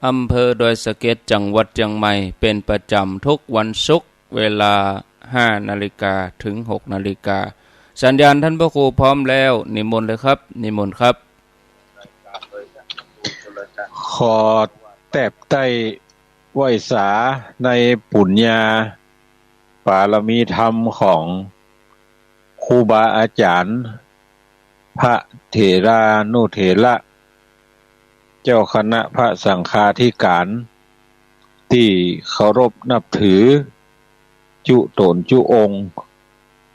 อำเภอดอยสะเก็ดจังหวัดเชียงใหม่เป็นประจำทุกวันศุกร์เวลา 5 นาฬิกาถึง 6 นาฬิกาสัญญาณท่านพระครูพร้อมแล้วนิมนต์เลยครับนิมนต์ครับขอแตบใต้ไหวสาในปุญญาบารมีธรรมของครูบาอาจารย์พระเถรานุเถระเจ้าคณะพระสังฆาธิการที่เคารพนับถือจุตนจุองค์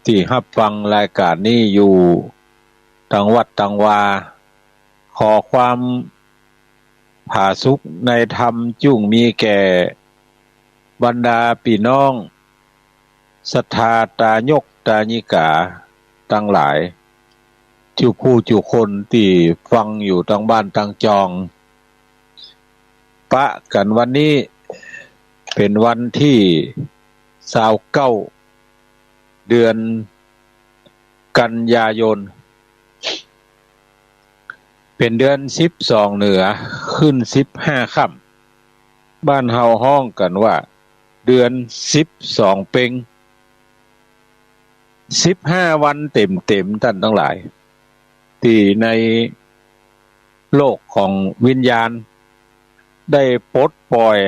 ที่รับฟังรายการนี้อยู่ทางวัดทางวาขอความผาสุกในธรรมจุ่งมีแก่บรรดาพี่น้องศรัทธาตายกตาญิกาทั้งหลายจุผู้จุคนที่ฟังอยู่ทางบ้านทางจองปะกันวันนี้เป็นวันที่29เดือนกันยายนเป็นเดือน12เหนือขึ้น15ค่ำบ้านเฮาห้องกันว่าเดือน12เป็ง15วันเต็มท่านทั้งหลายที่ในโลกของวิญญาณได้ปลดปล่อย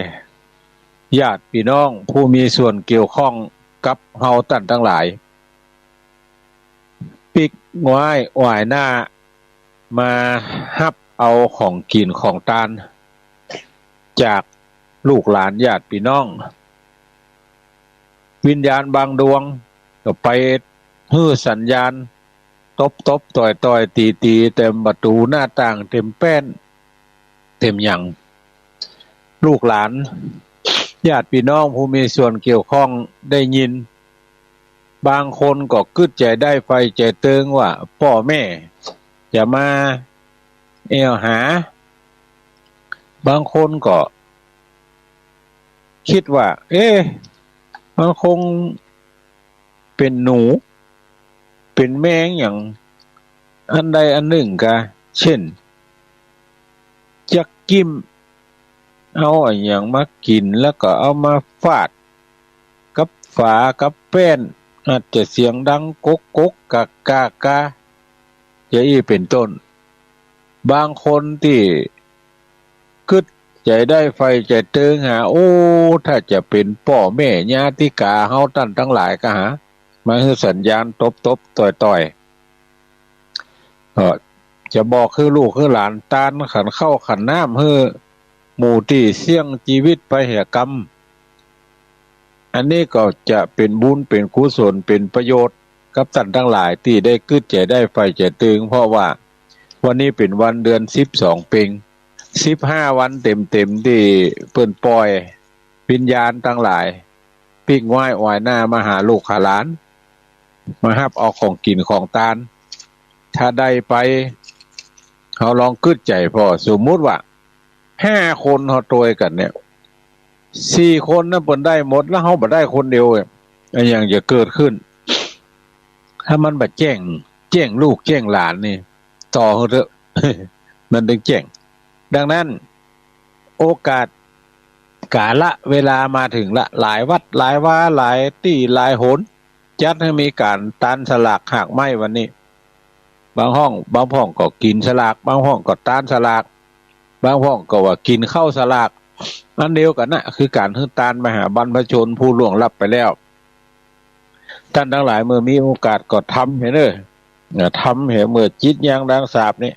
ญาติพี่น้องผู้มีส่วนเกี่ยวข้องกับเฮาท่านทั้งหลายปิกง้อยหวายหน้ามาฮับเอาของกินของทานจากลูกหลานญาติพี่น้องวิญญาณบางดวงก็ไปฮื้อสัญญาณตบต่อยตีเต็มประตูหน้าต่างเต็มแป้นเต็มหยังลูกหลานญาติพี่น้องผู้มีส่วนเกี่ยวข้องได้ยินบางคนก็กึดใจได้ไฟใจเติงว่าพ่อแม่จะมาหาบางคนก็คิดว่ามันคงเป็นหนูเป็นแมงอย่างอันใดอันหนึ่งกะเช่นจักกิ้มเอาอย่างมากินแล้วก็เอามาฟาดกับฝากับแป้นอาจจะเสียงดังก๊กกากาจะอีเป็นต้นบางคนที่กึดใจได้ไฟใจเติงหาถ้าจะเป็นพ่อแม่ญาติกาเฮาท่านทั้งหลายก็หามาคือสัญญาณตบต่อยจะบอกคือลูกคือหลานตานขันเข้าขันน้ำคือหมู่ที่เสี่ยงชีวิตไปแห่กรรมอันนี้ก็จะเป็นบุญเป็นกุศลเป็นประโยชน์กับท่านทั้งหลายที่ได้กึดใจได้ไฟใจตึงเพราะว่าวันนี้เป็นวันเดือน12เป็ง15วันเต็มที่เปิ้นปล่อยวิญญาณทั้งหลายปิ้งไหว้อ้อยหน้ามาหาลูกหาหลานมารับเอาของกินของทานถ้าได้ไปเขาลองกึดใจพอสมมุติว่า5คนเฮาตวยกันเนี่ย4คนนั้นเปิ้นได้หมดแล้วเฮาบ่ได้คนเดียวอันอย่างจะเกิดขึ้นถ้ามันบ่แจ้งลูกแจ้งหลานนี่ต่อเถอะ มันถึงแจ้งดังนั้นโอกาสกาละเวลามาถึงละหลายวัดหลายวาหลายที่หลายหนจัดให้มีการตันสลากหากไม้วันนี้บางห้องก็กินสลากบางห้องก็ตันสลากบางห้องก็ว่ากินข้าวสลากอันเดียวกันนะคือการฮื้อตานมหาบรรพชนผู้ล่วงลับไปแล้วท่านทั้งหลายเมื่อมีโอกาสก็ทำให้เด้อทำให้เมื่อจิตยังดังสาบนี่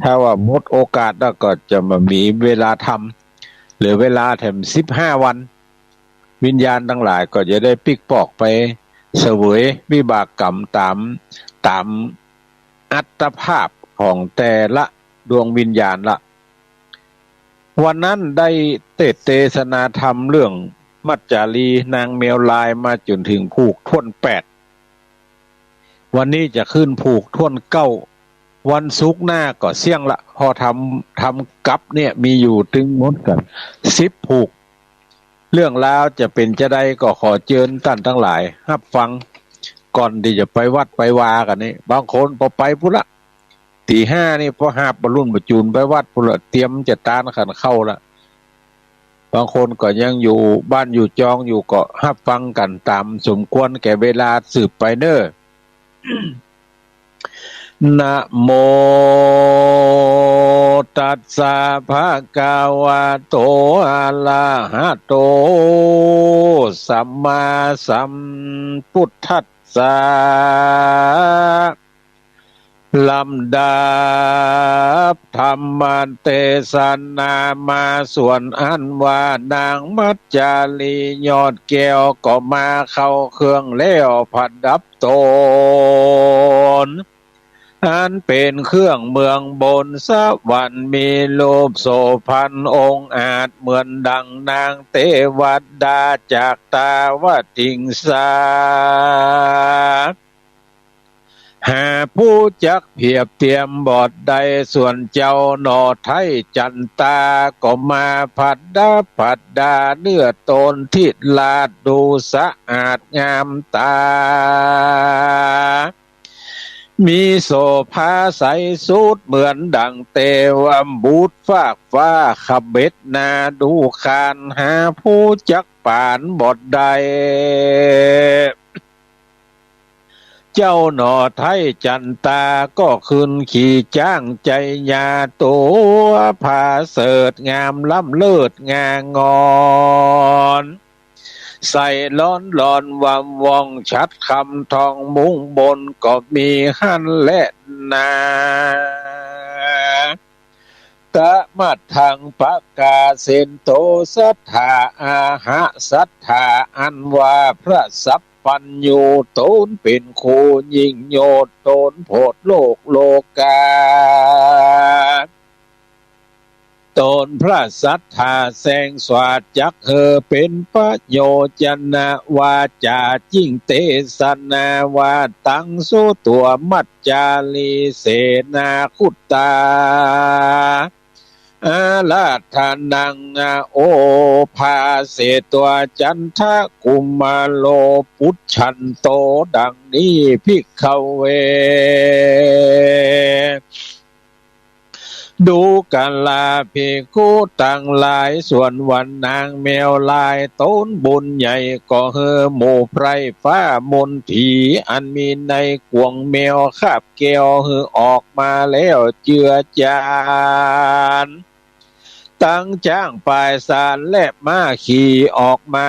ถ้าว่าหมดโอกาสแล้วก็จะมามีเวลาทำหรือเวลาแถม15วันวิญญาณทั้งหลายก็จะได้ปิกปอกไปเสวยวิบากกรรมตามอัตภาพของแต่ละดวงวิญญาณละวันนั้นได้เทศนาธรรมเรื่องมัจจารีนางแมวลายมาจนถึงผูกท่วน8วันนี้จะขึ้นผูกท่วน9วันศุกร์หน้าก็เสี่ยงละพอทำกับเนี่ยมีอยู่ถึงหมดกัน10ผูกเรื่องราวจะเป็นจะได้ก็ขอเชิญท่านทั้งหลายรับฟังก่อนที่จะไปวัดไปวากันนี่บางคนพอไปพุ่นละตี 5นี่พอหาบบรรลุบรรจูนไปวัดพุ่นละเตรียมจะตานขันเข้าละ บางคนก็ยังอยู่บ้านอยู่จองอยู่ก็รับฟังกันตามสมควรแก่เวลาสืบไปเด้อ นะโมตัสสะภะคะวะโตอะระหะโตสัมมาสัมพุทธัสสะลำดับธรรมเทศนามาส่วนอันว่านางมัจจารียอดแก้วก็มาเข้าเครื่องแล้วผัดดับตนอันเป็นเครื่องเมืองบนสวรรค์มีรูปโสพันองค์อาจเหมือนดังนางเทวดาจากตาวติงสาหาผู้จักเพียบเทียมบอดใดส่วนเจ้าหนอไทยจันตาก็มาผัดดาเนื้อตนทิลาดดูสะอาดงามตามีโสภาใสสูดเหมือนดังเตวมบูดฟากฟ้าขับเบ็ดนาดูคานหาผู้จักป่านบอดใดเจ้าหนอไทยจันตาก็คืนขี่จ้างใจยาตัวผาเสดงามล้ำเลิศงางอนใส่ร้อนวำวองชัดคำทองมุ้งบนก็มีหันและนาตะมัดทางปากกาเซนโตสัทธาอาหะสัทธาอันว่าพระสัพปัญญูตนเป็นโคยิ่งโยดตนโพดโลกโลกาตนพระสัทธาแสงสวัสดิ์จักเธอเป็นประโยชนะวาจายิ่งเตสนาวาตังสุตัวมัจจาลีเสนาคุตตาอาลาธานังโอภาเสตัวจันทะกุมาโลปุชชันโตดังนี้ภิกขเวดูกันลาภิกขุตั้งหลายส่วนวันนางแมวลายต้นบุญใหญ่ก็เฮอหมู่ไพรฟ้ามนถีอันมีในกวงแมวคาบแก้วเฮอออกมาแล้วเจือจานตั้งจ้างปลายสารและม้าขี่ออกมา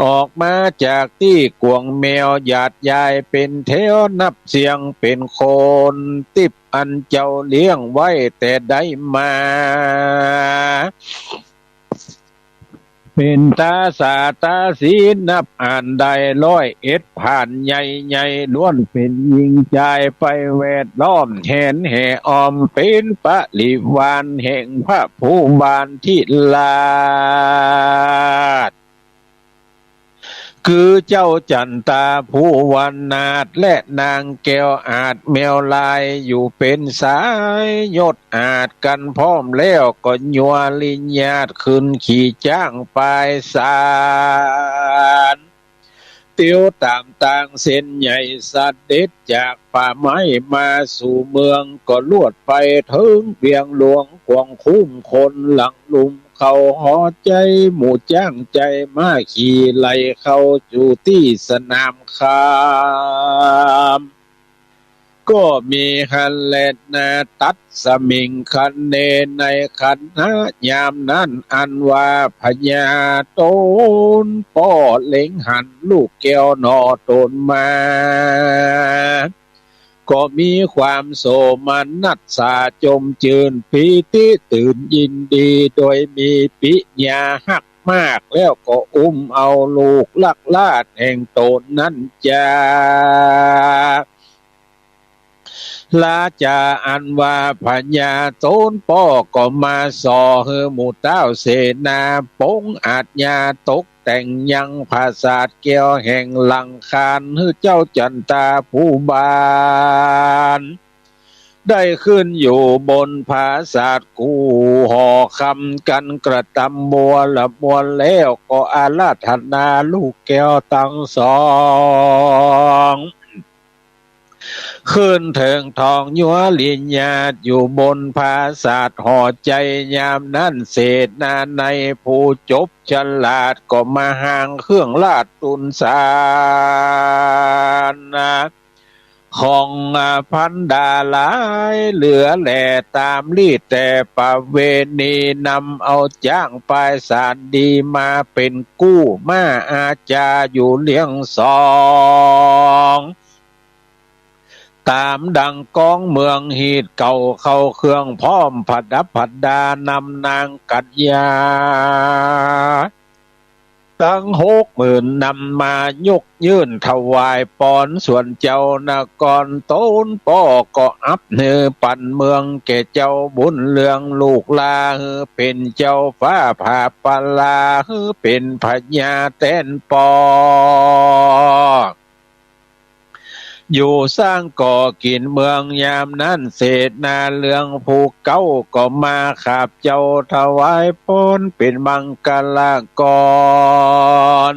ออกมาจากที่กวงแมวหยาดยายเป็นเทวนับเสียงเป็นคนติบอันเจ้าเลี้ยงไว้แต่ได้มาเป็นตาสาตาสีนับอ่านได้101ผ่านใหญ่ล้วนเป็นยิงใจไปแวดล้อมแหนแห่ออมเป็นปริวารแห่งพระผู้บานที่ลาดคือเจ้าจันตาผู้วันนาดและนางแก้วอาจแมวลายอยู่เป็นสายยศอาจกันพร้อมแล้วก็ยัวลิญญาตขึ้นขี่จ้างปลายสารเตียวตามต่างเส้นใหญ่สัดเด็ดจากป่าไม้มาสู่เมืองก็ลวดไปถึงเวียงหลวงกวงคุ้มคนหลังลุมเขาหอใจหมู่จ้างใจมาขี่ไล่เข้าจู่ที่สนามคามก็มีฮันเลนนาตัดสมิงคันเนในขันหายามนั้นอันว่าพญาโตนป้อเล็งหันลูกแก้วนอตนมาก็มีความโสมนัสสาจมจืนปีติตื่นยินดีโดยมีปิญาหักมากแล้วก็อุ้มเอาลูกลักลาดแห่งตนนั้นจากลาจาอันว่าพญาโตนป้อก็มาสอเฮอหมู่เต้าเสนาปงอาจญาตกแต่งยังภาษาแก้วแห่งหลังคานเฮอเจ้าจันตาผู้บานได้ขึ้นอยู่บนภาษากูห่อคำกันกระตำมัวละมวลแล้วก็อาราธนาลูกแก้วทั้งสอง ขึ้นเถิงทองยัวลินญาติอยู่บนภาศาสห่อใจยามนั้นเศษนาในผู้จบฉลาดก็มาห่างเครื่องลาดตุนสารของพันดาหลายเหลือแหล่ตามลีดแต่ประเวณีนำเอาจ้างปลายสารดีมาเป็นกู้มาอาจาอยู่เลี้ยงสองตามดังกองเมืองหีดเก่าเข้าเครื่องพร้อมผัดดับผัดดานำนางกัดยาตั้ง60,000นำมายกยื่นถวายปอนส่วนเจ้านกรโต้นป้อก็อับเนือปั่นเมืองแก่เจ้าบุญเรืองลูกลาเป็นเจ้าฟ้าผ่าปลาเป็นพญาแต้นปออยู่สร้างก่อกินเมืองยามนั้นเศษนาเลืองภูเก้าก็มาขับเจ้าถวายพรเป็นมังกรกร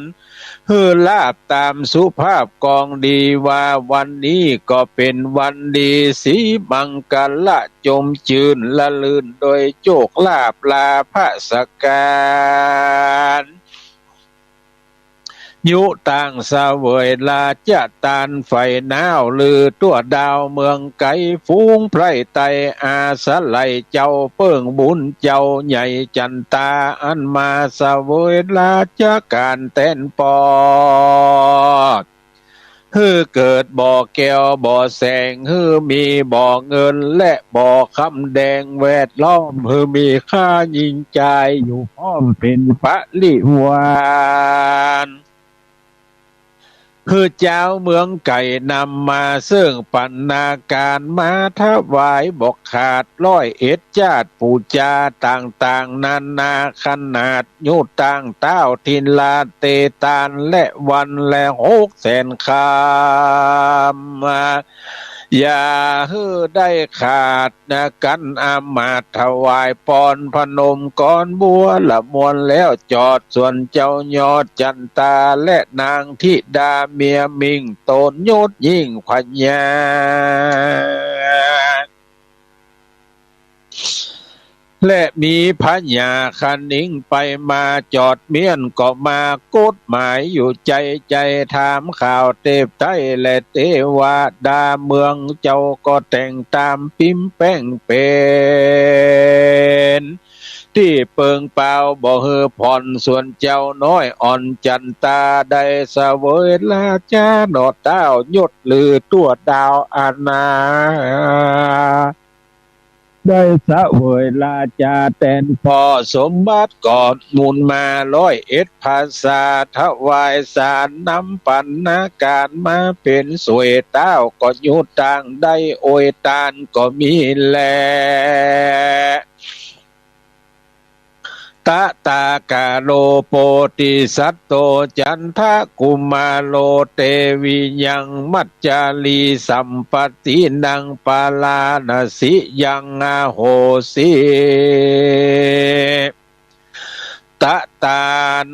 ลาบตามสุภาพกองดีว่าวันนี้ก็เป็นวันดีสีมังกรจมจืนละลื่นโดยโจกลาบลาพระสการยุต่างเสวยลาจะตานไฟหนาวลือตัวดาวเมืองไกลฟูงไพรไตอาสะไหลเจ้าเปิ้งบุญเจ้าใหญ่จันตาอันมาเสวยลาจะการเต้นปอเกิดบ่อแก้วบ่อแสงมีบ่อเงินและบ่อคำแดงแวดล้อมมีค่ายิ่งใจอยู่พร้อมเป็นปริวารเจ้าเมืองไก่นำมาซึ่งปันนาการมาถวายบอกขาด101จาติปูจาต่างๆนานาขนาดยุต่างเต้าทินลาเตตานและวันและ600,000คำอย่าได้ขาดกันอามาตย์ถวายปอนพนมก่อนบัวละมวลแล้วจอดส่วนเจ้ายอดจันตาและนางธิดาเมียมิงโตนยศยิ่งพญาและมีพญาคันนิ่งไปมาจอดเมียนก็มากฎหมายอยู่ใจถามข่าวเทพไทยและเทวดาเมืองเจ้าก็แต่งตามปิมแป้งเป็นที่เปิงเปล่าบ่ผ่อนส่วนเจ้าน้อยอ่อนจันตาได้เสวยลาจาโนดดาวยศลือตัวดาวอาณาได้เสวยลาจาแตนพอสมบัติกอดมูลมา101ภาษาถวายสารนำปันนาการมาเป็นสวยเต้าก็อยู่ต่างได้โอยตานก็มีแลตะตากาโลโปติสัตโตจันทกุมาโลเตวิยังมัจจาลีสัมปตินังปาลานาสิยังอาโหสิตะตา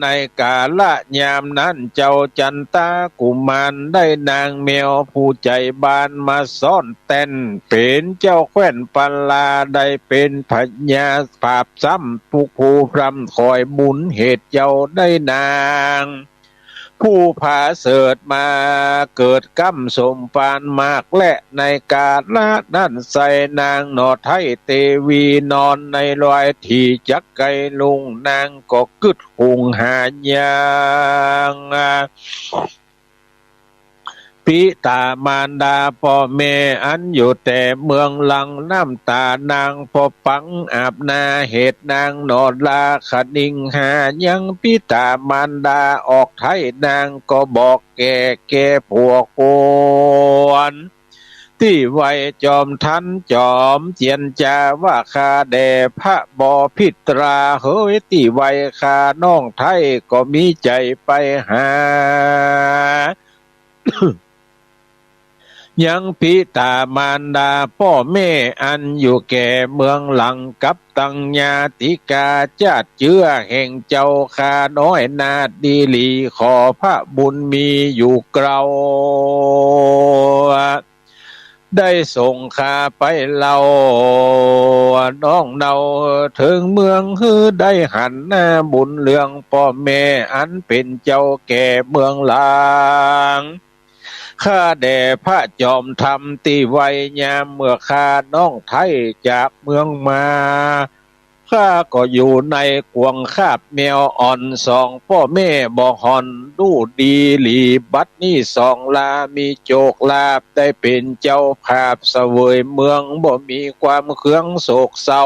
ในกาละยามนั้นเจ้าจันตากุมารได้นางแมวผู้ใจบานมาซ่อนเต้นเป็นเจ้าแคว้นปลาได้เป็นพญาภาพซ้ำผู้พรำคอยบุญเหตุเจ้าได้นางผู้ผาเสดมาเกิดกำสมปานมากและในกาละนั่นใส่นางนอไทยเตวีนอนในรอยที่จักไกลุงนางก็กึดหุงหายางปิตามารดาพ่อแม่อันอยู่แต่เมืองหลังน้ำตานางพอปังอาบนาเหตุนางนอนลาขนิ่งหายังปิตามารดาออกไทยนางก็บอกแก่ผัวคนที่ไว้จอมทันจอมเจียนจาว่าคาแด่พระบอพิตราเฮ้ยที่ไว้คาน้องไทยก็มีใจไปหา ยังปิตามารดาพ่อแม่อันอยู่แก่เมืองหลังกับตังญาติกาจาดเจือแห่งเจ้าคาน้อยนาดีลีขอพระบุญมีอยู่เกลา ได้ส่งข้าไปเล่าน้องเนาถึงเมืองฮือได้หันหน้าบุญเรื่องพ่อแม่อันเป็นเจ้าแก่เมืองลางข้าแด่พระจอมธรรมที่ไวยามเมื่อข้าน้องไทยจากเมืองมาข้าก็อยู่ในกวงคาบแมวอ่อนสองพ่อแม่บ่หอนดูดีหลีบัดนี้สองลามีโจกลาบได้เป็นเจ้าภาพเสวยเมืองบ่มีความเครื่องโศกเศร้า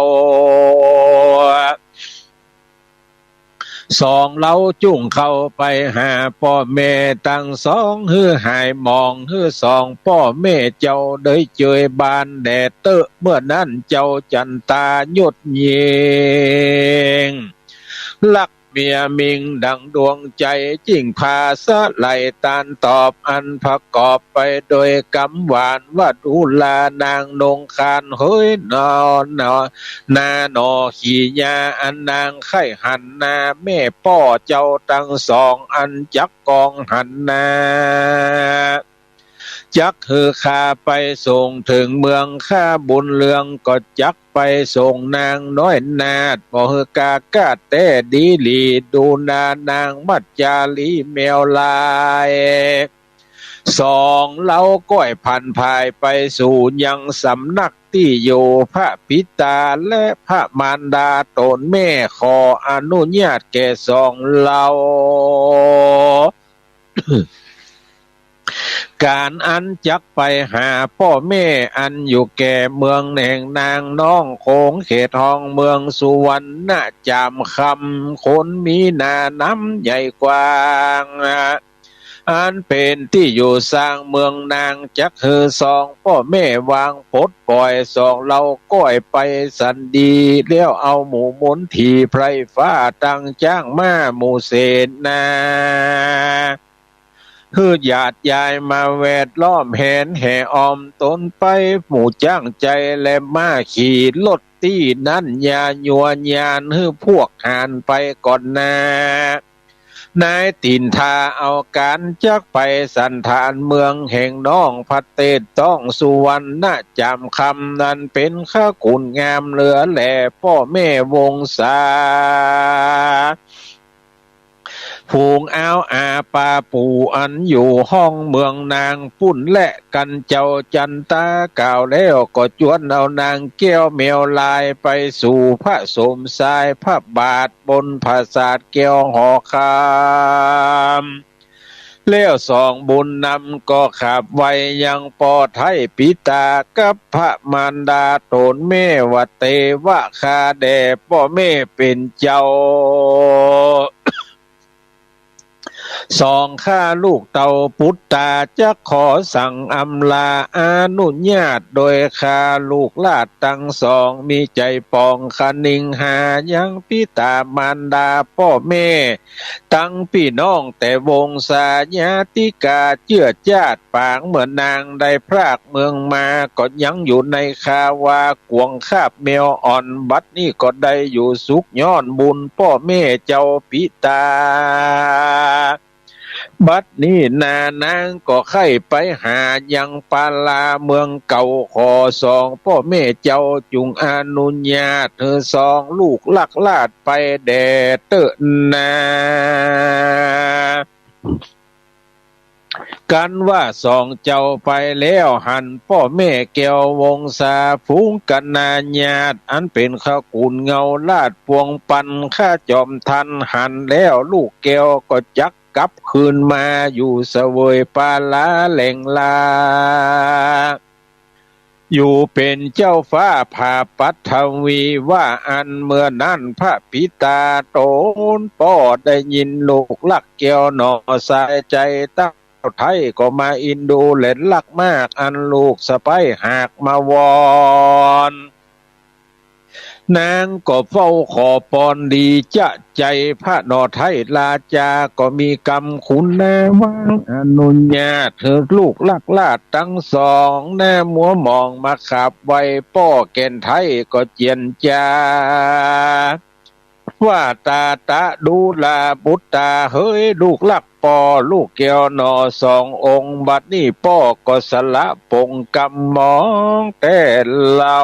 สองเล้าจุ่งเข้าไปหาพ่อแม่ตั้งสองฮือหายมองฮือสองพ่อแม่เจ้าได้เจยบานแดดเตอะเมื่อนั้นเจ้าจันตาหยุดเยงลักเมียมิงดังดวงใจจิ่งพาสะไหลตานตอบอันประกอบไปโดยกำหวานว่าดูลานางนงคานเฮ้ยนอนนอนาหนอขี่ยาอันนางไข่หันนาแม่พ่อเจ้าตั้งสองอันจักกองหันนาจักคือข้าไปส่งถึงเมืองข้าบุญเรืองก็จักไปส่งนางน้อยนาดบ่ฮือกากาแต่ดีหลีดูนานางมัจจาลีแมวลายสองเล้าก้อยพันภายไปสู่ยังสำนักที่อยู่พระปิตาและพระมารดาตนแม่ขออนุญาตแก่สองเล้า การอันจักไปหาพ่อแม่อันอยู่แก่เมืองแห่งนางน้องโขงเขตห้องเมืองสุวรรณจามคำคนมีนาน้ำใหญ่กว้างอันเป็นที่อยู่สร้างเมืองนางจักฮือสองพ่อแม่วางปลดปล่อยสองเราก้อยไปสันดีแล้วเอาหมู่มนทีไพรฟ้าตั้งจ้างมาหมู่เสนาคือญาติยายมาแวดล้อมแหนแห่ออมตนไปหมู่จ้างใจและมาขี่รถตี้นั่นยาญัวยานฮือพวกหานไปก่อนนานายตินทาเอาการจักไปสันฐานเมืองแห่งน้องพัดเตศต้องสุวรรณจำคำนั้นเป็นข้ากุลงามเหลือแหล่พ่อแม่วงศาผูงอ้าวอาปาปูอันอยู่ห้องเมืองนางปุ่นและกันเจ้าจันตากล่าวแล้วก็จวนเอานางแก้วแมวลายไปสู่พระสมทรายพระบาทบนปราสาทแก้วหอคามแล้วสองบุญนำก็ขับไว้ยังปอไทยปิตากับพระมารดาตนแม่ว่าเตวะคาแด่พ่อแม่เป็นเจ้าสองข้าลูกเต่าปุตตาจะขอสั่งอำลาอนุญาตโดยข้าลูกลาดตั้งสองมีใจปองคนิงหายังพิตามารดาพ่อแม่ตั้งพี่น้องแต่วงศาญาติกาเจือจาดปางเหมือนนางได้พรากเมืองมาก็ยังอยู่ในคาวากวงคาบแมวอ่อนบัดนี้ก็ได้อยู่สุขย้อนบุญพ่อแม่เจ้าพิตาบัดนี้นานางก็ไข่ไปหายังปาลาเมืองเก่าขอสองพ่อแม่เจ้าจุงอนุญาตเธอสองลูกลักลาดไปแด่เตอนากันว่าสองเจ้าไปแล้วหันพ่อแม่แก้ววงศาฟูงกันนาญาติอันเป็นข้ากุลเงาลาดพวงปันข้าจอมทันหันแล้วลูกแก้วก็จักกลับคืนมาอยู่เสวยปาลาแหล่งลาอยู่เป็นเจ้าฟ้าผ่าปัทวีว่าอันเมื่อนั้นพระปิตาโตนพ่อได้ยินลูกลักแก้วหนอสายใจตั้งไทยก็มาอินดูเล่นลักมากอันลูกสะใภ้หากมาวอนนางก็เฝ้าขอปอนดีจะใจพระนอไทยลาจาก็มีกรรมคุณแน่วางอนุญาตเธอลูกลักลาดทั้งสองแน่มัวมองมาขับไว้ป้อแก่นไทยก็เจียนจา ว่าตาตะดูลาบุตตาเฮ้ยลูกลักปอลูกแก้วหนอสององค์บัดนี้พ่อก็สละปงกำมองแต่เรา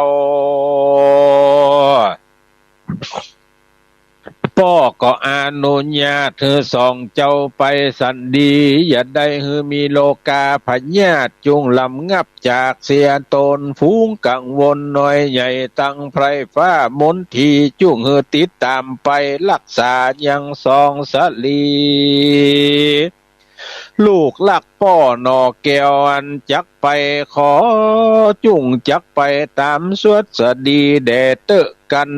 พ่อก็อนุญาตเธอสองเจ้าไปสันดีอย่าได้ฮือมีโลกาพญาตจุงลำงับจากเสียตนฟูงกังวลน้อยใหญ่ตั้งไพรฟ้ามนทีจุงฮือติดตามไปรักษายังสองสลีลูกลักพ่อนอแก้วอันจักไปขอจุงจักไปตามสวดสดีแด่เตอะกัน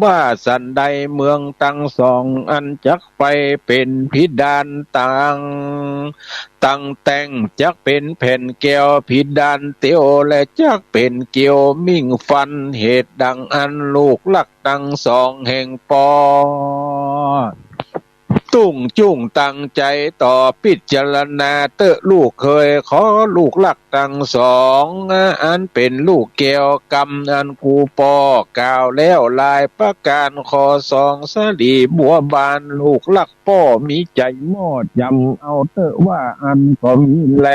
ว่าสันใดเมืองตั้งสองอันจักไปเป็นพิดานตั้งแต่งจักเป็นแผ่นแก้วพิดานเตียวและจักเป็นเกี่ยวมิ่งฟันเหตุดังอันลูกลักตั้งสองแห่งปอตุ้งจุ้งตั้งใจต่อพิจารณาเตอะลูกเคยขอลูกลักตั้งสองอันเป็นลูกแก้วกำอันกูปอกล่าวแล้วลายประการขอสองสลีบัวบานลูกลักพ่อมีใจมอดจำเอาเตอะว่าอันก็มีแล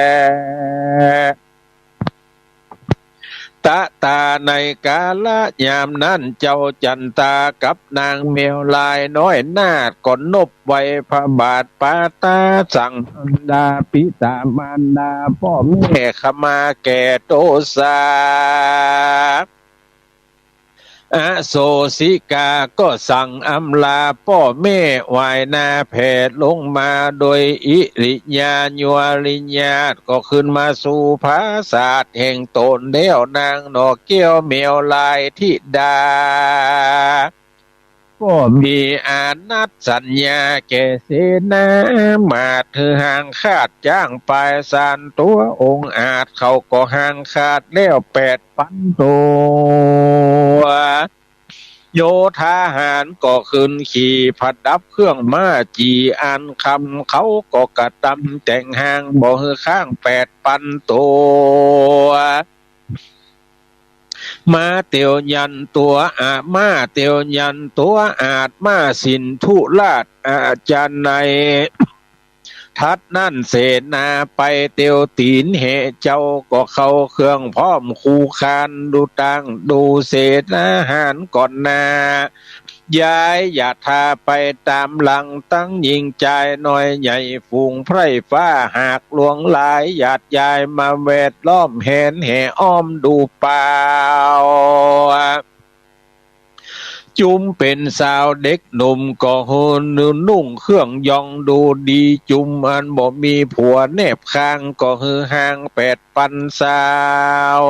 ตะตาในกาละยามนั้นเจ้าจันตากับนางเมียวลายน้อยนาดก่อนนบไว้พระบาทปาตาสั่งดาปิตามารดาพ่อแม่ขมาแก่โตสาอโศสิกาก็สั่งอำลาพ่อแม่วายนาแผ่ลงมาโดยอิริญาญวริญาตก็ขึ้นมาสู่ภาศาสตร์แห่งตนเดียวนางนอกเกี้ยวเมียวลายทิดาก็มีอานัดสัญญาแก่เสนามาเธอห่างขาดจ้างไปสานตัวองค์อาจเขาก็ห่างขาดแล้ว8,000 ตัวโยธาหารก็ขึ้นขี่ผัดดับเครื่องม้าจีอันคำเขาก็กระตำแต่งห่างบ่ฮือข้าง8,000 ตัวมาเตียวยันตัวมาเตียวยันตัวอาจมาสินทุราชอาจารย์ในทัดนั่นเสนาไปเตียวตีนเหเจ้าก็เข้าเครื่องพร้อมคูคานดูตังดูเศษอาหารก่อนนาย้ายอย่าทาไปตามหลังตั้งยิงใจน้อยใหญ่ฝูงไพร่ฟ้าหากหลวงหลายหยาดยายมาแวดล้อมแหนแห่อ้อมดูเปล่าจุมเป็นสาวเด็กหนุ่มก็หืนนุ่งเครื่องยองดูดีจุมอันบ่มีผัวแนบข้างก็ฮือห่าง8,000 สาว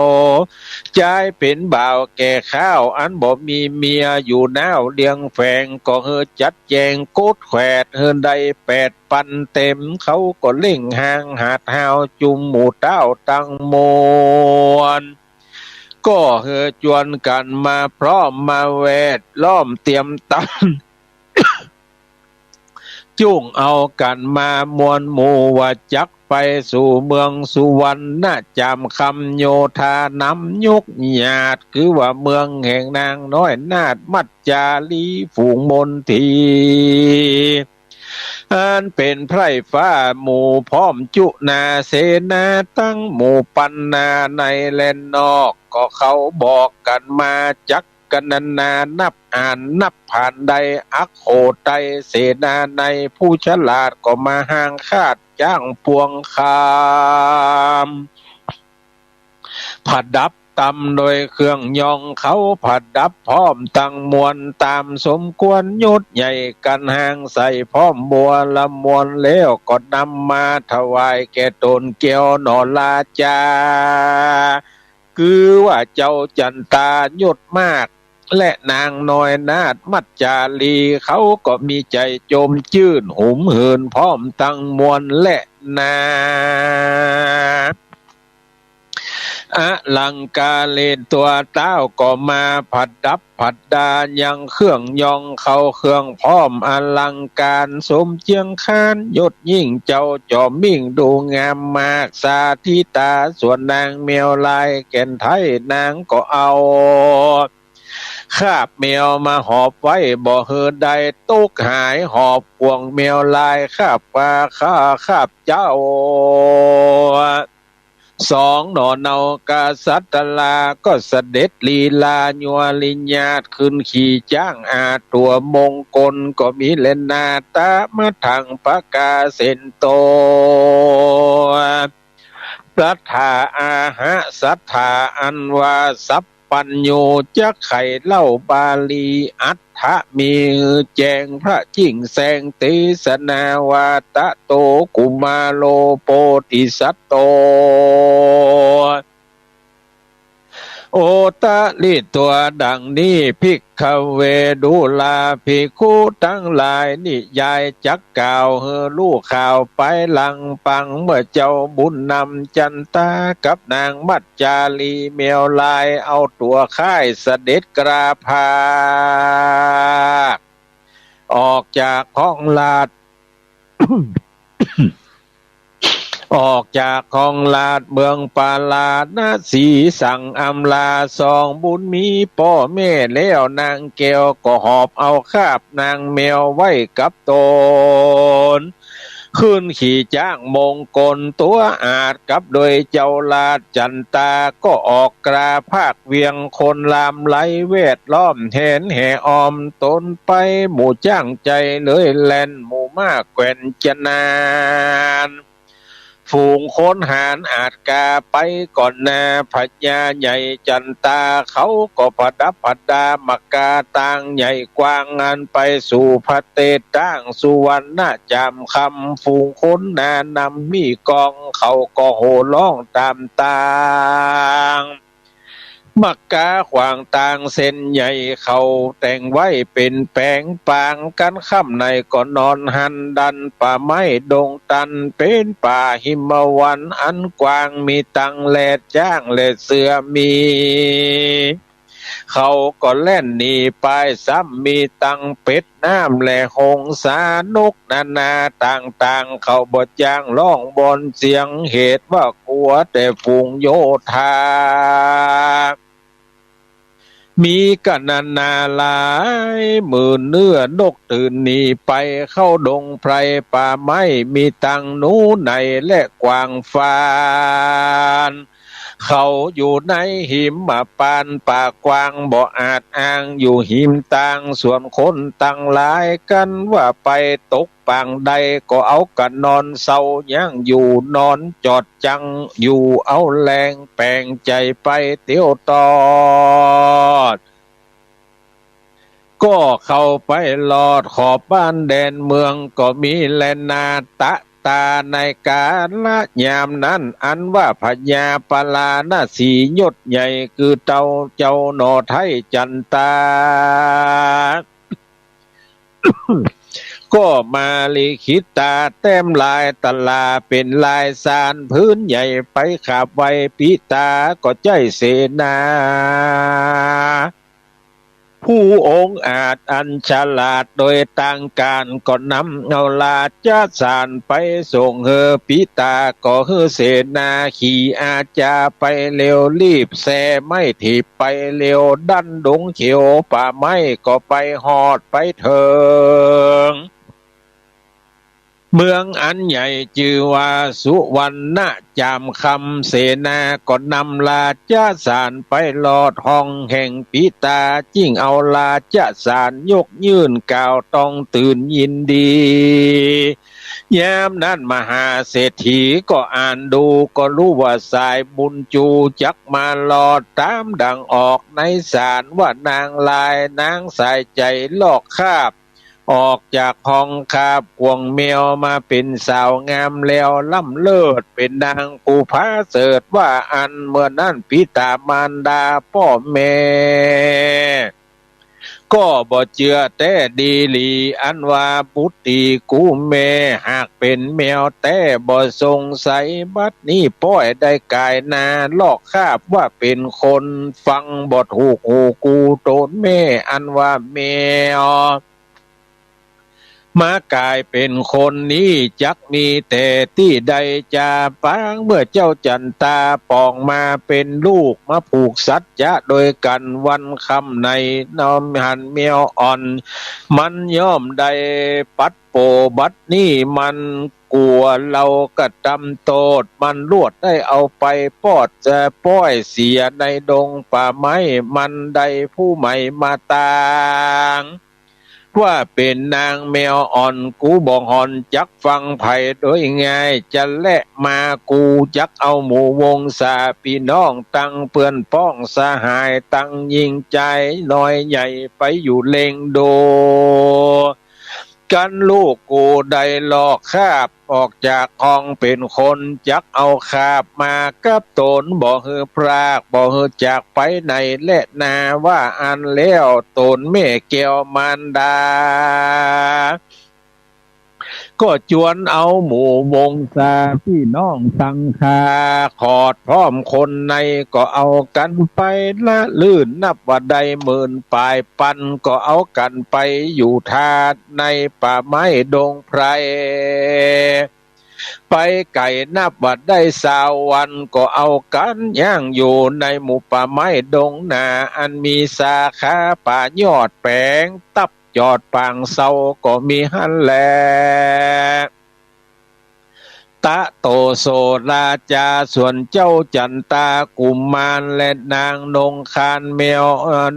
ใจเป็นบ่าวแก่ข้าวอันบ่มีเมียอยู่นาวเลี้ยงแฝงก็ฮือจัดแจงโกดแขวดฮือได้8,000 เต็มเขาก็เล่งห่างหาดหาวจุมหมู่เต้าตั้งมวลก็เฮอจวนกันมาพร้อมมาแวดล้อมเตรียมตัน จุ้งเอากันมามวลหมู่ว่าจักไปสู่เมืองสุวรรณจามคำโยธานำยกหยาดคือว่าเมืองแห่งนางน้อยนาดมัจจาลีฝูงมนทีอันเป็นไพร่ฟ้าหมู่พร้อมจุนาเสนาตั้งหมู่ปันนาในแลนนอกก็เขาบอกกันมาจักกันนานับอ่านนับผ่านใดอักโหไตเสนาในผู้ฉลาดก็มาห่างคาดจ้างปวงคามผัดดับตำโดยเครื่องยองเขาผัดดับพร้อมตั้งมวลตามสมควรยศใหญ่กันห่างใส่พร้อมบัวละมวลแล้วก็นำมาถวายแก่ตนเกี่ยวหนอลาจาคือว่าเจ้าจันตายศมากและนางน้อยนาดมัจจาลีเขาก็มีใจโจมจื่นหุมเหินพร้อมตั้งมวลและนาอลังกาเลนตัวเต้าก็มาผัดดับผัดดายังเครื่องยองเขาเครื่องพร้อมอลังการสมเจียงคานยศยิ่งเจ้าจอมมิ่งดูงามมากสาธิตาส่วนนางเมียวลายแก่นไทยนางก็เอา คาบแมวมาหอบไว้บ่เฮือใดตุกหายหอบพวงแมวลายคาบปลาข้าคาบเจ้าสองหนอเนากาสัตลาก็เสด็จลีลาญัวลิญญาตขึ้นขี่จ้างอาตัวมงคลก็มีเลนนาตามาทังปะกาเซนโตพระธาอาหะสัทธาอันวาสัพปัญโยจะไขเล่าบาลีอัฏฐมีแจงพระจิ่งแสงเตสนาวาตะโตกุมาโลโปติสัตโตโอตะลิตัวดังนี้ภิกขเวดุลาภิกขุทั้งหลายนิยายจักกล่าวเฮอลูกข่าวไปหลังปังเมื่อเจ้าบุญนำจันตากับนางมัจจาลีเมียวลายเอาตัวค่ายเสด็จกราภาออกจากห้องลาด ออกจากคลองลาดเมืองปาลาดนาสีสั่งอำลาสองบุญมีพ่อแม่แล้วนางแก้วก็หอบเอาคาบนางแมวไว้กับตนขึ้นขี่จ้างมงคลตัวอาจกับโดยเจ้าลาดจันตาก็ออกกราภาคเวียงคนลามไหลเวทล้อมเห็นแห่ออมตนไปหมู่จ้างใจเลยแล่นหมู่มากแกว่นจะนานฝูงค้นหารอาจกาไปก่อนนาพญาใหญ่จันตาเขาก็พดับพดามกาต่างใหญ่กว้างงานไปสู่พระเตตั้งสุวรรณจำคำฝูงค้นนานำมีกองเขาก็โห่ร้องตามต่างมักกาขวางต่างเส้นใหญ่เขาแต่งไว้เป็นแปลงปางกันค่ำในก็นอนหันดันป่าไม้ดงตันเป็นป่าหิมวันอันกว้างมีตังแลดจ้างแลดเสือมีเขาก็เล่นหนีไปซ้ำมีตังเป็ดน้ำและหงสานกนานาต่างๆเขาบดย่างร้องบนเสียงเหตุว่ากลัวแต่ฝูงโยธามีกันนาหลายหมื่นเนื้อนกตื่นหนีไปเข้าดงไพรป่าไม้มีตังหนูในและกวางฟานเขาอยู่ในหิมปานป่ากวางบ่อาจอ้างอยู่หิมตังส่วนคนตั้งหลายกันว่าไปตกปางใดก็เอากันนอนเศร้ายังอยู่นอนจอดจังอยู่เอาแรงแปลงใจไปเตี้ยวตอดก็เข้าไปลอดขอบบ้านแดนเมืองก็มีแลนาตะตาในกาละยามนั้นอันว่าพญาปลาหน้าสียศใหญ่คือเจ้าหนอไทยจันตา ก็มาลิขิตตาแต้มลายตลาเป็นลายสารพื้นใหญ่ไปขับไว้ปิตาก็ใจเสนาผู้องค์อาจอันฉลาดโดยต่างการก็นำเอาลาจาสารไปส่งเฮอปิตาก็เฮอเสนาขี่อาจาไปเร็วรีบแซไม่ถีบไปเร็วดันดงเขียวป่าไม้ก็ไปหอดไปเถิงเมืองอันใหญ่ชื่อว่าสุวรรณจามคำเสนาก็นำลาจาสารไปลอดห้องแห่งปิตาจิ้งเอาลาจาสารยกยื่นกล่าวต้องตื่นยินดียามนั้นมหาเศรษฐีก็อ่านดูก็รู้ว่าสายบุญจูจักมาลอดตามดังออกในสารว่านางลายนางสายใจลอกคาบออกจากห้องคาบกวงเมียวมาเป็นสาวงามแล้วล่ำเลิศเป็นนางผู้พาเสริฐว่าอันเมื่อนั้นปิตามารดาพ่อแม่ก็บ่เชื่อแต่ดีหลีอันว่าบุตรีกูแม่หากเป็นแมวแต่บ่สงสัยบัดนี้ป้อยได้กายนาลอกคาบว่าเป็นคนฟังบ่ถูกหูกูโตนแม่อันว่าแมว มากลายเป็นคนนี้จักมีแต่ที่ใดจะปางเมื่อเจ้าจันตาปองมาเป็นลูกมาผูกสัจจะโดยกันวันคำในน้อมหันเมียวอ่อนมันย่อมได้ปัดโปบัดนี้มันกลัวเรากระทำโทษมันลวดได้เอาไปปอดจะป้อยเสียในดงป่าไม้มันได้ผู้ใหม่มาตางว่าเป็นนางแมวอ่อนกูบอกหอนจักฟังไผ่โดยง่ายจะและมากูจักเอาหมู่วงศาพี่น้องตั้งเปื่อนป้องสหายตั้งยิงใจน้อยใหญ่ไปอยู่เลงโดกันลูกกูได้หลอกคาบออกจากห้องเป็นคนจักเอาคาบมากับตนบ่เฮือพรากบ่เฮือจากไปไหนและนาว่าอันแล้วตนแม่แก้วมารดาก็จวนเอาหมู่วงศาพี่น้องสังคาขอดพร้อมคนในก็เอากันไปละลื่นนับว่าใดหมื่นปลายปันก็เอากันไปอยู่ทาดในป่าไม้ดงไพรไปไก่นับว่าได้20 วันก็เอากันย่างอยู่ในหมู่ป่าไม้ดงนาอันมีสาขาป่ายอดแปงตับยอดปางเศร้าก็มีหันแลตะโตโสราจาส่วนเจ้าจันตากุมมารและนางนงคานแมว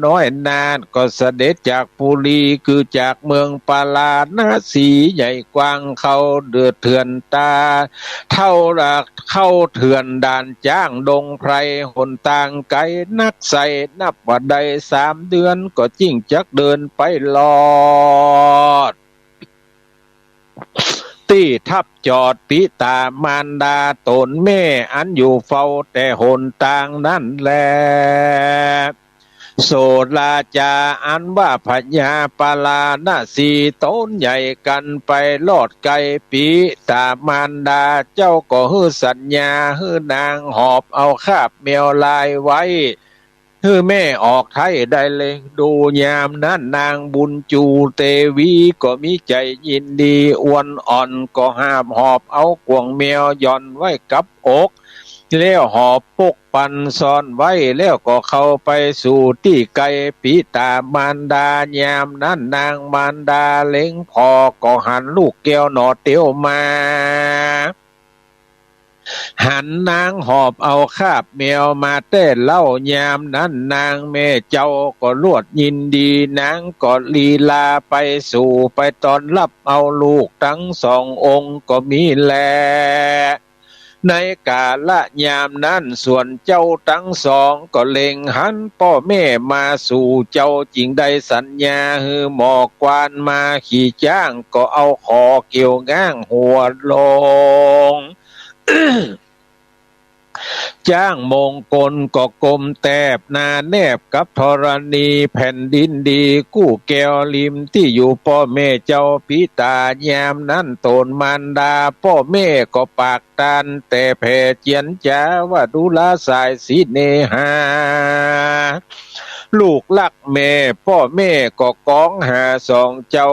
น้อยนานก็เสด็จจากปุรีคือจากเมืองปาลานาสีใหญ่กว้างเขาเดือดเถื่อนตาเท่ารักเข้าเถื่อนด่านจ้างดงไพรหนต่างไกลนักใส่นับว่าใด3 เดือนก็จิ้งจักเดินไปลอดที่ทับจอดปิตามารดาตนแม่อันอยู่เฝ้าแต่หนต่างนั่นแลโสราจาอันว่าพญาปาลานาสีต้นใหญ่กันไปลอดไกลปีตามารดาเจ้าก็ฮื้อสัญญาฮื้อนางหอบเอาคาบแมวลายไว้แม่ออกไทยได้เลยดูยามนั้นนางบุญจูเตวีก็มีใจยินดีอ้วนอ่อนก็ห้ามหอบเอากวงแมวย่อนไว้กับอกแล้วหอบปกปันซ่อนไว้แล้วก็เข้าไปสู่ที่ไกลปิตามารดายามนั้นนางมารดาเล็งพอก็หันลูกแก้วหนอเตียวมาหันนางหอบเอาคาบแมวมาเต้นเล่ายามนั้นนางแม่เจ้าก็ลวดยินดีนางก็ลีลาไปสู่ไปตอนรับเอาลูกทั้ง2 องค์ก็มีแลในกาละยามนั้นส่วนเจ้าทั้ง2ก็เล็งหันพ่อแม่มาสู่เจ้าจริงได้สัญญาฮือหมอกวานมาขี่จ้างก็เอาขอเกี่ยวง่างหัวลง จ้างมงคลก็กลมแตบนาแนบกับธรณีแผ่นดินดีกู้แก้วลิมที่อยู่พ่อแม่เจ้าพิตายามนั้นตนมารดาพ่อแม่ก็ปากตันแต่แผ่เจียนจ้าว่าดูลาสายสีเนหาลูกลักแม่พ่อแม่ก็ก้องหา2 เจ้า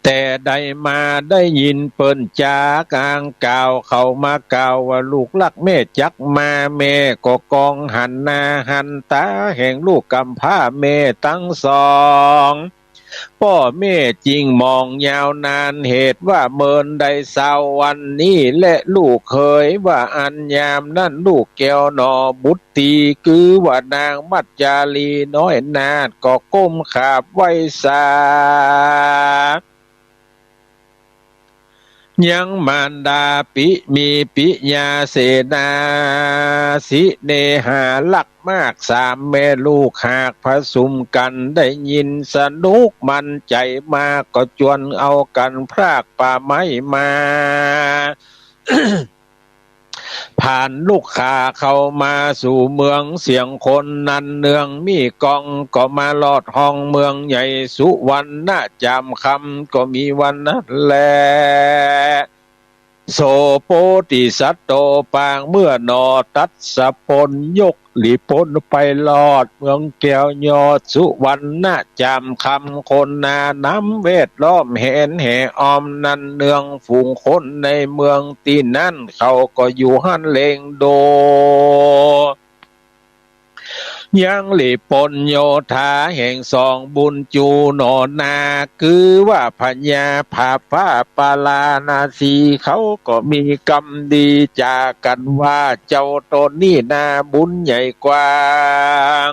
แต่ได้มาได้ยินเปิ้นจากลางกล่าวเข้ามากล่าวว่าลูกลักแม่จักมาแม่ก็กองหันหน้าหันตาแห่งลูกกำพร้าแม่ทั้ง2พ่อแม่จริงมองยาวนานเหตุว่าเมินได้20 วันนี้และลูกเคยว่าอันยามนั่นลูกแก้วหนอบุตรีคือว่านางมัจจารีน้อยนาดก็ก้มขาบไว้สายังมารดาปิมีปิญาเสนาสิเนหาลักมาก3 แม่ลูกหากผสมกันได้ยินสนุกมันใจมาก็จวนเอากันพรากป่าไม้มา ผ่านลูกค้าเข้ามาสู่เมืองเสียงคนนันเนืองมีกองก็มาลอดห้องเมืองใหญ่สุวรรณจามคำก็มีวันนั้นแล โสโปติสัตโตปางเมื่อนอตัดสะพลยกหลีพ้นไปลอดเมืองแก้วยอดสุวรรณจำคำคนนาน้ำเวทล้อมเห็นแห่ออมนันเนืองฝูงคนในเมืองตีนั้นเขาก็อยู่หันเลงโดยังหลีปนโยธาแห่งสองบุญจูโนนาคือว่าพญาผาฟ้าปาลานาสีเขาก็มีกรรมดีจากกันว่าเจ้าตนนี่นาบุญใหญ่กว้าง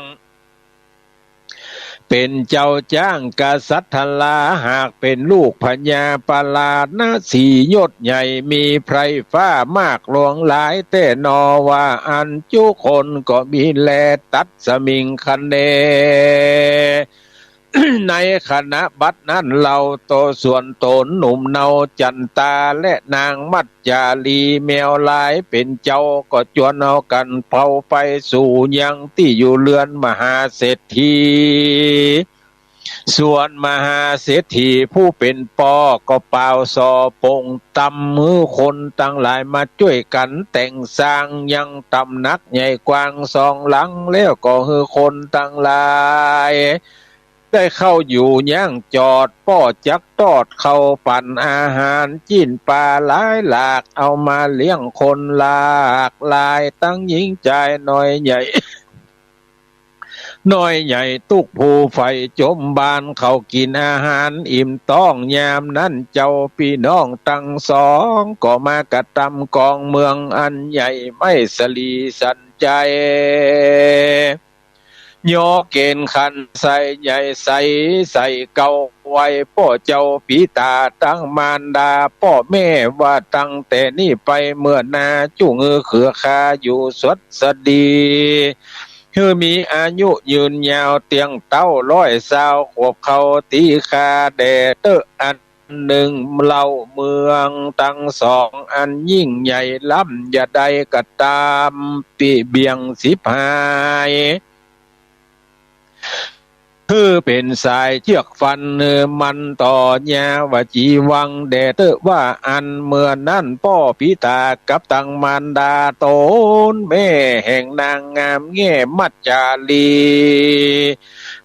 เป็นเจ้าจ้างกษัตริย์ลาหากเป็นลูกพญาปลาดนาสียศใหญ่มีไพรฟ้ามากหลวงหลายแต่นอว่าอันจุคนก็มีแลตัดสมิงคันเน ในคณะบัดนั้นเราโตส่วนตนหนุ่มเนาจันตาและนางมัจจาลีแมวลายเป็นเจ้าก็จวนเอากันเผาไปสู่ยังที่อยู่เรือนมหาเศรษฐีส่วนมหาเศรษฐีผู้เป็นปอก็เป่าซอปงตำมือคนตั้งหลายมาช่วยกันแต่งสร้างยังตำนักใหญ่กว้างสองหลังแล้วก็คือคนตั้งหลายได้เข้าอยู่ย่างจอดป้อจักตอดเข้าปั่นอาหารจิ้นปลาหลายหลากเอามาเลี้ยงคนหลากหลายตั้งหญิงใจน้อยใหญ่ น้อยใหญ่ตุกผู้ไฟจมบานเขากินอาหารอิ่มต้องยามนั้นเจ้าพี่น้องตั้งสองก็มากระทำกองเมืองอันใหญ่ไม่สลีสันใจโยเกณฑ์ขันใส่ใหญ่ใส่เก่าไว้พ่อเจ้าปีตาตั้งมารดาพ่อแม่ว่าตั้งแต่นี้ไปเมื่อนาจุงเขือคาอยู่สดสดีคือมีอายุยืนยาวเตียงเต้า120 ขวบเขาตีคาแดดเตออันหนึ่งเล่าเมืองตั้งสองอันยิ่งใหญ่ล้ำอย่าใดก็ตามปีเบียง15คือเป็นสายเชือกฟันมันต่อญาวจีวังแดเตอว่าอันเมื่อนั้นพ่อพิตากับตังมารดาโตนแม่แห่งนางงามแง่มัจจาลี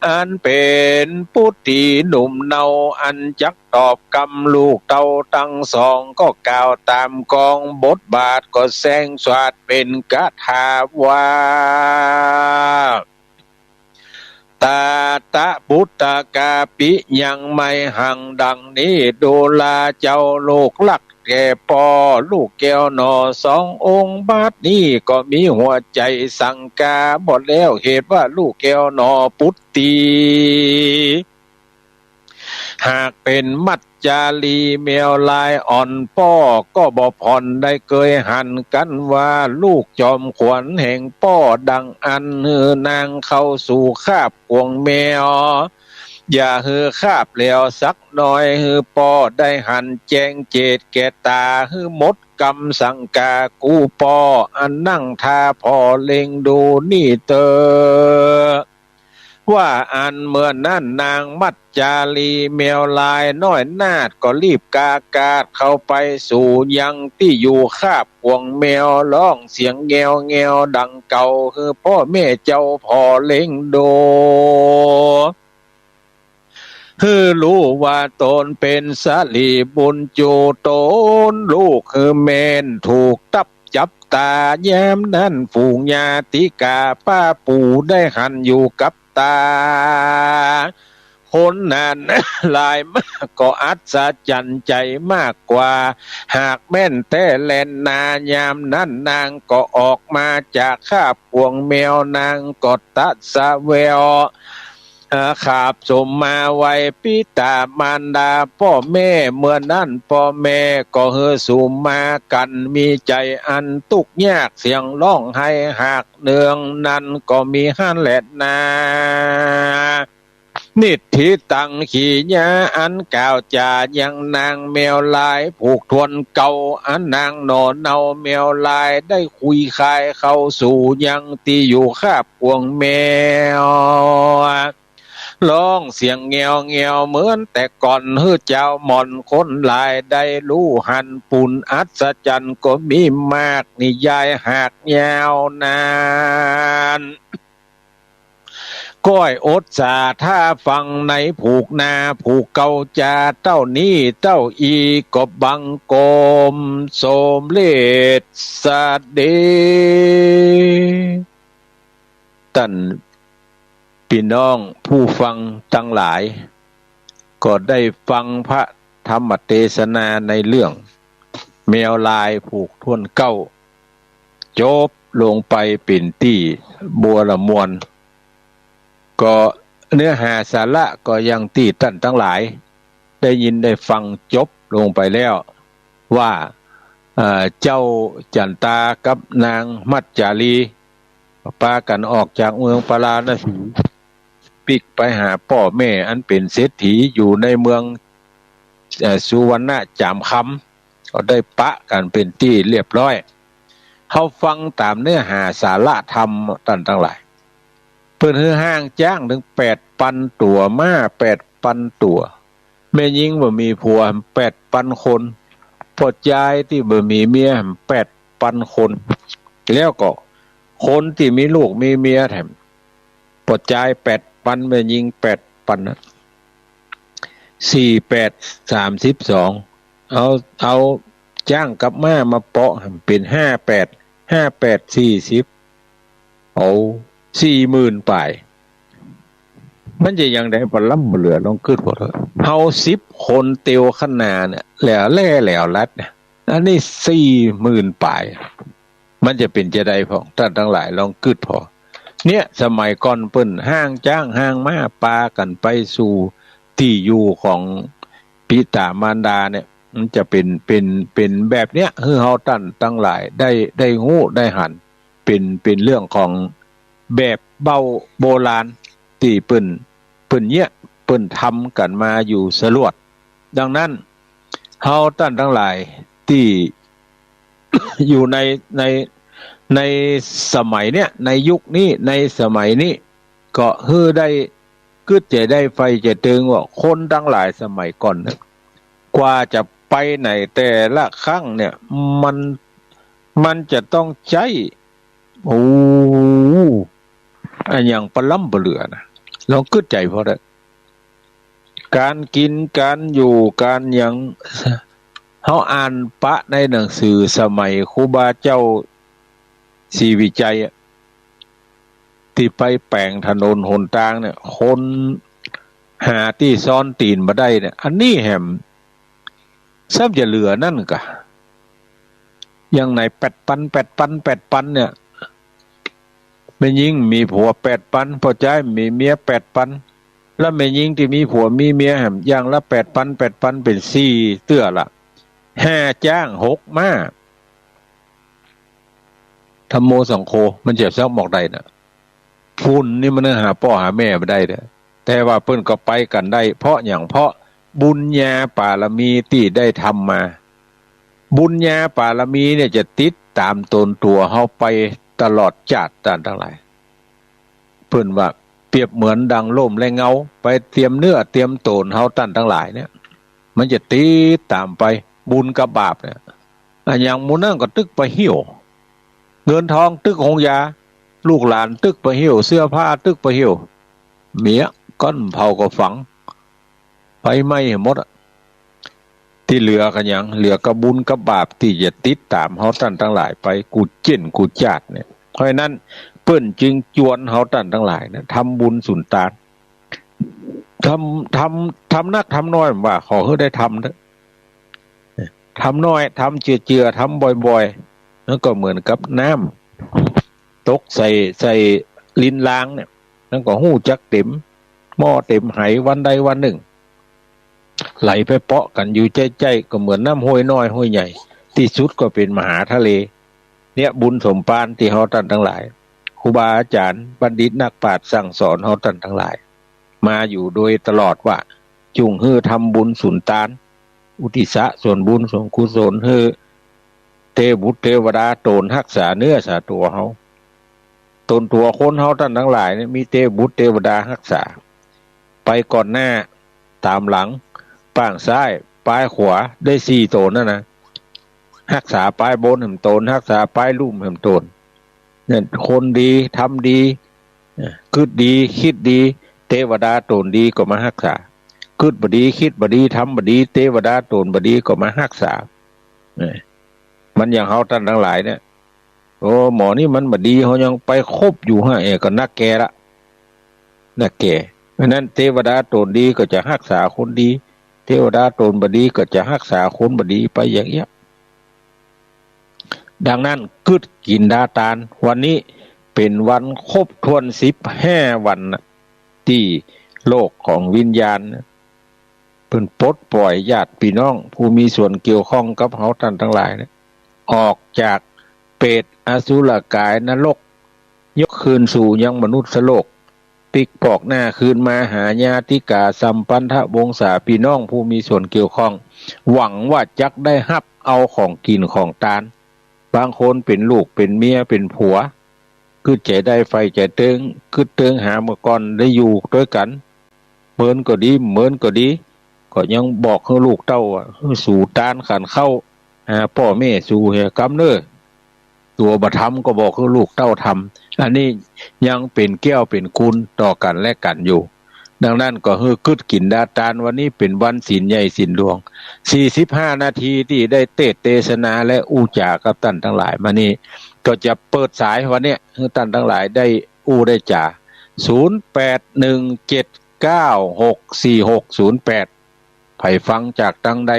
อันเป็นปุตติหนุ่มเนาอันจักตอบกำลูกเต้าตั้งสองก็กล่าวตามกองบทบาทก็แสงสวัสดเป็นกถาว่าตาตะพุตตกาปิยังไม่หังดังนี้ดูลาเจ้าลูกลักแก่ปอลูกแก้วหนอ2 องค์บาทนี้ก็มีหัวใจสังกาหมดแล้วเหตุว่าลูกแก้วหนอปุตติหากเป็นมัจจาลีแมวลายอ่อนป้อก็บ่ผ่อนได้เคยหันกันว่าลูกจอมขวัญแห่งป้อดังอันนางเข้าสู่คาบกวงแมวอย่าฮือคาบแล้วสักหน่อยฮือป้อได้หันแจงเจตแก่ตาฮือมดกำสังกากูป้ออันนั่งทาพอเล็งดูนี่เตอว่าอันเมื่อนั้นนางมัจจาลีแมวลายน้อยนาดก็รีบกากาดเข้าไปสู่ยังที่อยู่คาบกวงแมวร้องเสียงแงวแงวดังเก่าคือพ่อแม่เจ้าพ่อเล็งโดคือรู้ว่าตนเป็นสาลีบุญจูตนลูกคือแมนถูกตับจับตาแย้มนั้นฝูงญาติกาป้าปู่ได้หันอยู่กับตาคนนั้นลายมากก็อัศจรรย์ใจมากกว่าหากแม่นแต่แลนนายามนั้นนางก็ออกมาจากคาบพวงแมวนางก็ตัดสะแววขาบสมมาไว้ปิตามารดาพ่อแม่เมื่อนั้นพ่อแม่ก็เฮสุมมากันมีใจอันทุกข์ยากเสียงร้องไห้หากเนืองนั้นก็มีหันแหละนานิธิตังขีญาอันกล่าวจายังนางแมวลายผูกทวนเก่าอันนางหนอเนาแมวลายได้คุยคายเข้าสู่ยังที่อยู่คาบพวงแมว ร้องเสียงเงียวเงียวเหมือนแต่ก่อนเฮือเจ้าหม่อนคนหลายได้รู้หันปุ่นอัศจรรย์ก็มีมากนิยายหากยาวนานก้อยอดสาถ้าฟังในผูกนาผูกเก่าจาเต้านี้เต้าอีก็บังกลมโสมเลศสะเดตันพี่น้องผู้ฟังทั้งหลายก็ได้ฟังพระธรรมเทศนาในเรื่องแมวลายผูกท่วนเก้าจบลงไปเป็นที่บัวละมวนก็เนื้อหาสาระก็ยังที่ท่านทั้งหลายได้ยินได้ฟังจบลงไปแล้วว่าเจ้าจันตากับนางมัจจารีพากันออกจากเมืองปาราณสีปิกไปหาพ่อแม่อันเป็นเศรษฐีอยู่ในเมืองสุวรรณจามคำก็ได้ปะกันเป็นที่เรียบร้อยเขาฟังตามเนื้อหาสาระธรรมท่านทั้งหลายเพิ่นฮือห้างจ้างถึง8,000 ตัวม้า8,000 ตัวแม่หญิงบ่มีผัว8,000 คนพ่อชายที่บ่มีเมีย8,000 คนแล้วก็คนที่มีลูกมีเมียแถมพ่อชาย8,000แม่หญิง8,000นะ48 32เอาจ้างกับม้ามาเปาะเป็น58 40เอา40,000 ป่ายมันจะยังได้บ่ล้ำบ่เหลือลองคิดบ่เถอะเฮา10 คนเตียวขนาเนี่ยแล้วรัดเนี่ยอันนี้40,000 ป่ายมันจะเป็นจะได้พ่อท่านทั้งหลายลองคิดพอเนี่ยสมัยก่อนเปิ้นห้างจ้างห้างม้าปากันไปสู่ที่อยู่ของปิตามารดาเนี่ยมันจะเป็นแบบเนี้ยคือเฮาท่านทั้งหลายได้ฮู้ได้หันเป็นเรื่องของแบบเบาโบราณที่เปิ้นเนี่ยเปิ้นทำกันมาอยู่สลวดดังนั้นเฮาท่านทั้งหลายที่ อยู่ในสมัยเนี้ยในยุคนี้ในสมัยนี้ก็ฮือได้กึดจะได้ไฟจะตึงว่าคนทั้งหลายสมัยก่อนเนี่ยกว่าจะไปไหนแต่ละครั้งเนี่ยมันจะต้องใช้โอ้อันอย่างปลำปเหลือนะลองกึดใจพอได้การกินการอยู่การอย่างเขาอ่านปะในหนังสือสมัยครูบาเจ้าศรีวิจัยที่ไปแปลงถนนหนทางเนี่ยคนหาที่ซ่อนตีนมาได้เนี่ยอันนี้แหมซ้ำจะเหลือนั่นกะอย่างไหน8,000เนี่ยแม่หญิงมีผัว8,000พ่อชายมีเมีย8,000แล้วแม่หญิงที่มีผัวมีเมียแหมอย่างละ8,000เป็น4เตื้อละ5จ้าง6ม้าธรรมโมสังโฆมันจะซักหมอกใดน่ะฝุ่นนี่มันหาพ่อหาแม่ไม่ได้เด้อแต่ว่าเพิ่นก็ไปกันได้เพราะอย่างเพราะบุญญาบารมีที่ได้ทำมาบุญญาบารมีเนี่ยจะติดตามตนตัวเฮาไปตลอดชาติทั้งหลายเพิ่นว่าเปรียบเหมือนดังลมและเงาไปเตรียมเนื้อเตรียมโตนเฮาทั้งหลายเนี่ยมันจะติดตามไปบุญกับบาปเนี่ยอย่างหมู่นั้นก็ตึกไปหิ้วเงินทองตึกหงยาลูกหลานตึกไปหิ้วเสื้อผ้าตึกไปหิ้วเมียก้อนเผาก็ฝังไปไหม้หมดที่เหลือกันยังเหลือกับบุญกับบาปที่จะติดตามเฮาท่านทั้งหลายไปกูเจิ้นกูจาดเนี่ยเพราะฉะนั้นเปิ้นจึงจวนเฮาท่านทั้งหลายเนี่ยทำบุญสุนทานทำนักทำน้อยว่าขอให้ได้ทำเถอะทำน้อยทำเจือทำบ่อยๆแล้วก็เหมือนกับน้ำตกใส่ลิ้นล้างเนี่ยแล้วก็หู้จักเต็มหม้อเต็มไหวันใดวันหนึ่งไหลไปเปาะกันอยู่ใจๆก็เหมือนน้ำห้วยน้อยห้วยใหญ่ที่สุดก็เป็นมหาทะเลเนี่ยบุญสมปานที่เฮาท่านทั้งหลายครูบาอาจารย์บัณฑิตนักปราชญ์สั่งสอนเฮาท่านทั้งหลายมาอยู่โดยตลอดว่าจุงฮือทำบุญสุนทานอุทิศส่วนบุญส่วนกุศลฮือเทบุตรเทวดาโตนรักษาเนื้อสาตัวเฮาตนตัวคนเฮาท่านทั้งหลายเนี่ยมีเทบุตรเทวดารักษา ไปก่อนหน้าตามหลังป้างซ้ายปลายขวาได้4ตนนั่นนะรักษาปลายบนแห่งตนรักษาปลายลุ่มแห่งตนเนี่ยคนดีทำดีคิดดีคิดดีเทวดาตนดีก็มารักษาคิดบดีคิดบดีทำบดีเทวดาตนบดีก็มารักษามันอย่างเฮาท่านทั้งหลายเนี่ยโอ้หมอนี่มันบดีเขายังไปคบอยู่ฮะก็นักแก่ละนักแก่เพราะนั้นเทวดาตนดีก็จะรักษาคนดีเทวดาตนบดีก็จะรักษาคนบดีไปอย่างเงี้ยดังนั้นกึดกินดาตานวันนี้เป็นวันครบถ้วน15 วันที่โลกของวิญญาณเพิ่นปลดปล่อยญาติพี่น้องผู้มีส่วนเกี่ยวข้องกับเฮาท่านทั้งหลายเนี่ยออกจากเปรตอสุรกายนรกยกคืนสู่ยังมนุษย์โลกปิกปอกหน้าคืนมาหาญาติกาสัมพันธวงศาพี่น้องผู้มีส่วนเกี่ยวข้องหวังว่าจักได้รับเอาของกินของทานบางคนเป็นลูกเป็นเมียเป็นผัวคือใจได้ไฟใจเติงคือเติงหาเมื่อก่อนได้อยู่ด้วยกันเหมือนก็ดีเหมือนก็ดีก็ยังบอกให้ลูกเต้าสู่ตานขันเข้าหาพ่อแม่สู่เหกำเน้อตัวบ่ทำก็บอกให้ลูกเต้าทำอันนี้ยังเป็นแก้วเป็นคุณต่อกันและกันอยู่ดังนั้นก็คือกึดกินดาตานวันนี้เป็นวันศีลใหญ่ศีลหลวง45 นาทีที่ได้เทศนาและอู้จากับท่านทั้งหลายมานี่ก็จะเปิดสายวันนี้ให้ท่านทั้งหลายได้อู้ได้จ่า0817964608ไผฟังจากทางใด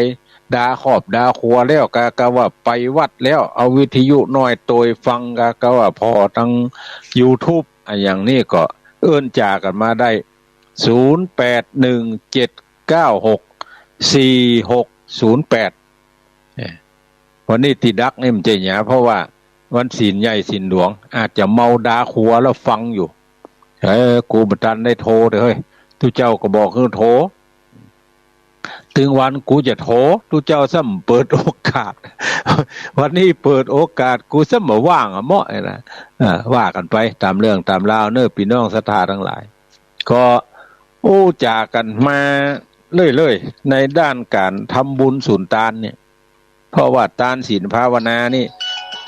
ดาขอบดาครัวแล้วกะว่าไปวัดแล้วเอาวิทยุน้อยโตยฟังกะว่าพอทาง YouTube อย่างนี้ก็เอิ้นจากันมาได้0817964608วันนี้ติดักนี่มันจะหยาเพราะว่าวันศีลใหญ่ศีลหลวงอาจจะเมาดาครัวแล้วฟังอยู่กูบ่ทันได้โทรเด้อเฮ้ยทุเจ้าก็บอกคือโทรถึงวันกูจะโทรทุเจ้าซ้ำเปิดโอกาสวันนี้เปิดโอกาสกูซ้ำบ่ว่างเหมาะนะว่ากันไปตามเรื่องตามราวเน้อพี่น้องศรัทธาทั้งหลายก็อู้จากันมาเรื่อยๆในด้านการทำบุญสุนทานเนี่ยเพราะว่าทานศีลภาวนานี่เ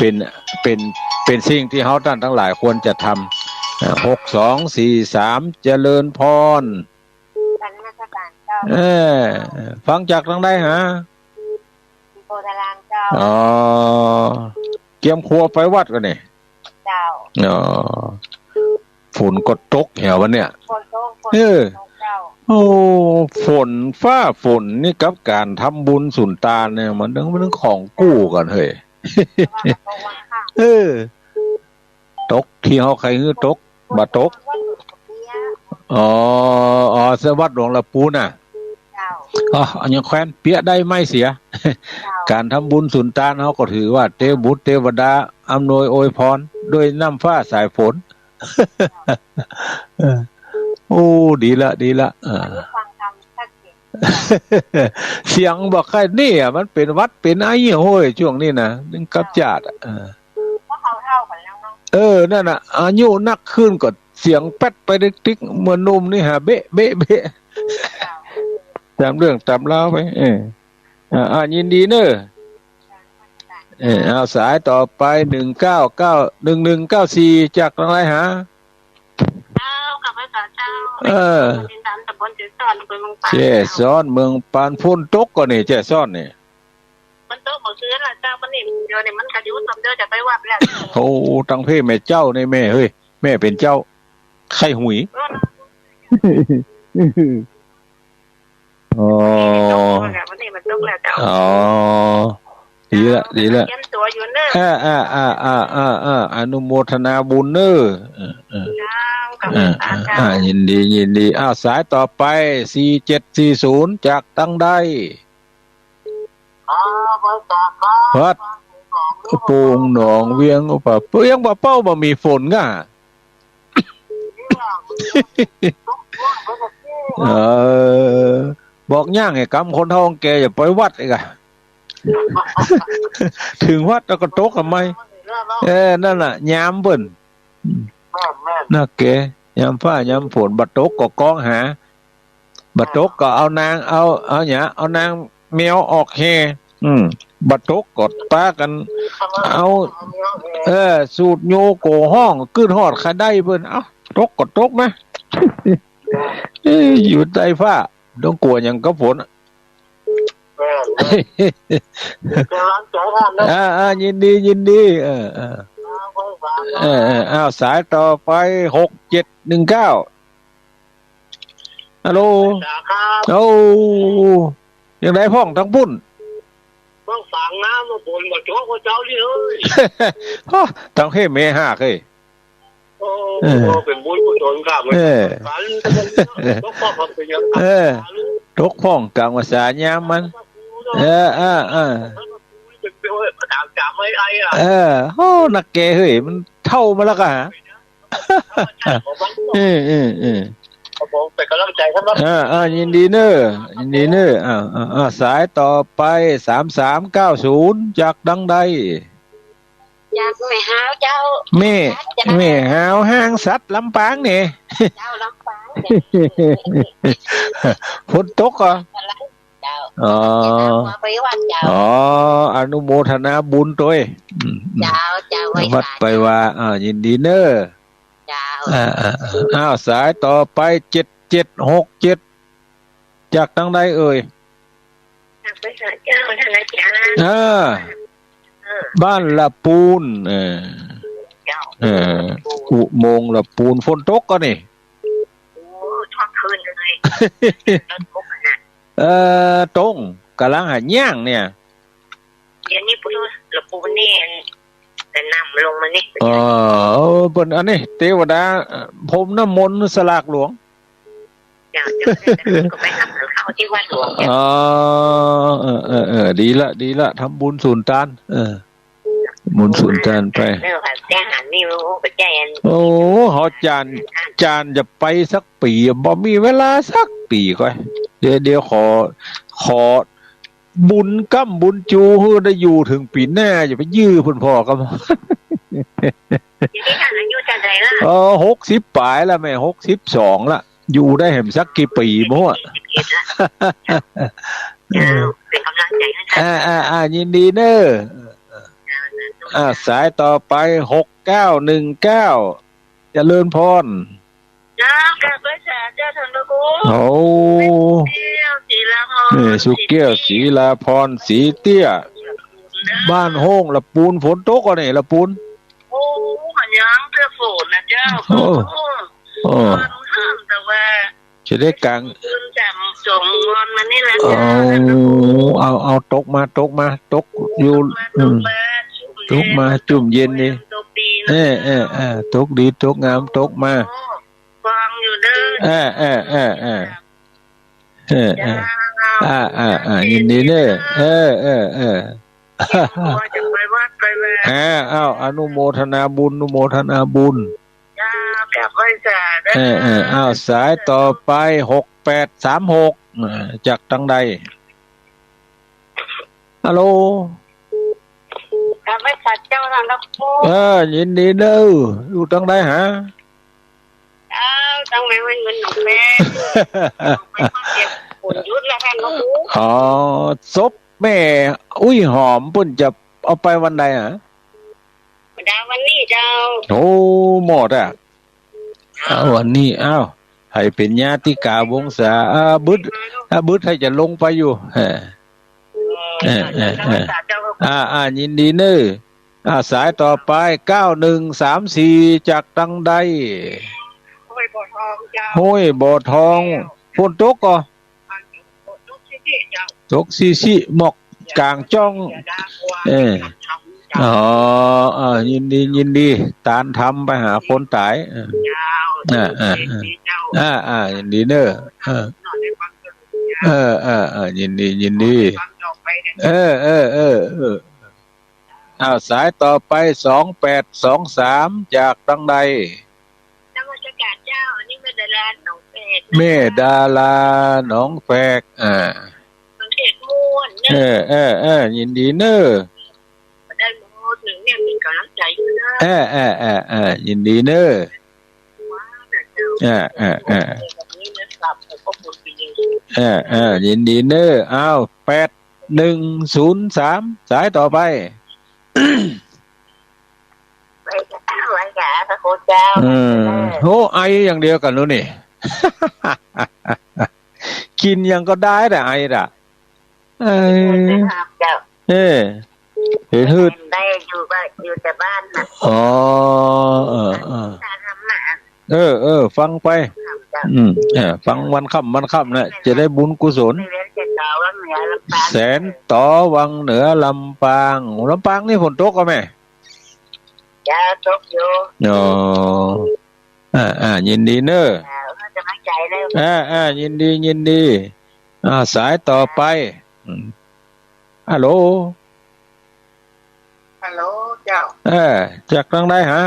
ป็นสิ่งที่เฮาท่านทั้งหลายควรจะทำ6243เจริญพรฟังจากทางใดฮะโพธารามเจ้าเกียมครัวไปวัดกันนี่เจ้าฝนก็ตกแหววันเนี่ยฝนตกเจ้าโอ้ฝนฟ้าฝนนี่กับการทำบุญสุนทานเนี่ยมันเรื่องของกู้กันเฮ้ยตกที่เฮาใครฮื้อตกบ่ตกสวัสดิ์หลวงละปูน่ะอันยังแคว้นเปียได้ไม่เสียการทำบุญสุนทานเฮาก็ถือว่าเทพบุตรเทวดาอำนวยอวยพรด้วยน้ำฟ้าสายฝนโอ้ดีละฟังธรรมชัดเจนเสียงบอกใครนี่มันเป็นวัดเป็นไอ้โห้ยช่วงนี้นะนึงกับญาติเพราะเขาเท่ากันแล้วเนาะนั่นน่ะอายุนักขึ้นก็เสียงแป๊ดไปติ๊กเหมือนนุ่มนี่ฮะเบะตามเรื่องตามราวไปยินดีเนอะเอาสายต่อไป1991194จากทางไหนฮะกับพระเจ้าเป็นตามตำบลเจซ้อนอำเภอเมืองปานเจซ้อนเมืองปานฝนตกก็นี่เจซ้อนนี่มันตกบ่ซื้อล่ะเจ้ามันนี่เดี๋ยวนี้มันก็อยู่ตำเด้อจะไปวัดแล้วโอ้ตั้งเพ่แม่เจ้านี่แม่เฮ้ยแม่เป็นเจ้าไข่หุยวันนี้มันตกแล้วเจ้าดีละเตรียมตัวอยู่เน้ออนุโมทนาบุญเน้อยินดีสายต่อไป4740จากตั้งได้วัดปูงหนองเวียงป่ะยังบ่เป้าบ่มีฝนง่ะบอกย่างไอ้กำคนเฒ่าแกอย่าไปวัดอีกอ่ะถึงวัดแล้วก็ตกทำไมนั่นน่ะยามเบิ่นน่ะแกยามฟ้ายามฝนบัดตกก็กองหา บัดตกก็เอานางเอาหยาเอานางแมวออกแฮบัดตกกดป้ากันเอาสูตรโยโกห้องขึ้นฮอดคาได้เพิ่นเอ้าตกกดตกนะอยู่ใต้ฟ้าต้องกลัวหยังก็ฝนยินดีอ้าวสายต่อไป6719ฮัลโหลโอ้ยังได้พ้องทั้งพุ่นพ้องฝังน้ำมาบนกับโจ๊กกับเจ้าดิเฮ้ยทั้งเฮเมห้าเคยโอ้เป็นบุญกุศลครับฝันตกพ้องเป็นยังไงตกพ้องกลางภาษายามมันตามจับไม่ไอ้โอ้นักแกเฮ้ยมันเท่ามาแล้วกะฮะผมเป็นกำลังใจครับยินดีเนอะสายต่อไป3390จากดังใดอยากแม่หาวเจ้าแม่หาวห้างสัตว์ลำปางนี่เจ้าลำปางฝนตกเหรออนุโมทนาบุญตัววัดไปว่ายินดีเนอะสายต่อไป7767จากทางใดเอ่ยบ้านละปูนอุโมงค์ละปูนฝนตกก็นี่ช่วงคืนเลยตรงกำลังหาย่างเนี่ยเดี๋ยวนี้ปุ๊บละปูนนี่แต่นำลงมานี่เป็นอันนี้เทวดาพรมน้ำมนต์สลากหลวงจะก็ไปทำเขาที่วัดหลวงดีละทำบุญสูนตานบุญสูนตานไปโอ้หอจานจะไปสักปีบ่มีเวลาสักปีก่อนเดี๋ยวขอบุญกั้มบุญจูเพื่อได้อยู่ถึงปีหน้าอย่าไปยื้อพุ่นพ่อกับ60ปลายแล้วแม่62ละอยู่ได้เห็นสักกี่ปีมั้งเป็นกำลังใจให้ยินดีเนอะสายต่อไป6919เจริญพรกับภาษาเจ้าธนบุญโอ้สุเกี้ยวศรีลาพรศรีเตี้ยบ้านห้องละปูนฝนตกก็นี่ละปูนโอ้มันยังเพื่อฝนนะเจ้าแต่ว่าจะได้กลางจำส่งงอนมานี่แหละเอาตกมาตกอยู่ตกมาจุ่มเย็นนี่ตกดีตกงามตกมาฟังอยู่เด้อยินดีเด้จะไปวัดไปแล้วอนุโมทนาบุญกับภาษาสายต่อไป6836จากทางใดฮัลโหลกับภาษาเจ้าทางรับผู้ยินดีเด้ออยู่ทางใดฮะต้องไม่เงินหนุ่มแม่ผลยุทธแล้วกันนะผู้ศพแม่อุ้ยหอมปุ่นจะเอาไปวันใดฮะวันนี้เจ้าโอ้หมดวันนี้ให้เป็นญาติกาวงศาบึดให้จะลงไปอยู่ยินดีเนอะสายต่อไป9134จากตังใดห้วยบ่อทองฝนตกก็ตกซิหมอกกลางจ้องยินดีตานทำไปหาคนตายยินดีเนอะยินดีสายต่อไป2823จากตังใดแม่ดาราหนองแฝกยินดีเนอะได้หมดหนึ่งเนี่ยมีกำลังใจอยู่นะยินดีเนอะ ยินดีเนออ้าว8103สายต่อไป ไปไว้กับพระคุณเจ้า โอ้ไออย่างเดียวกันรู้นี่ กินยังก็ได้แต่ไอน่ะเจ้าเฮืดได้อยู่บ้านอยู่แต่บ้านน่ะอ๋อฟังไปฟังวันค่ำนะจะได้บุญกุศลแสนต่อวังเหนือลำปางนี่ฝนตกก็แม่จะตกอยู่ยินดีเนอะจะมั่นใจเลยยินดีสายต่อไปฮัลโหลเจ้าจากทางใดฮะ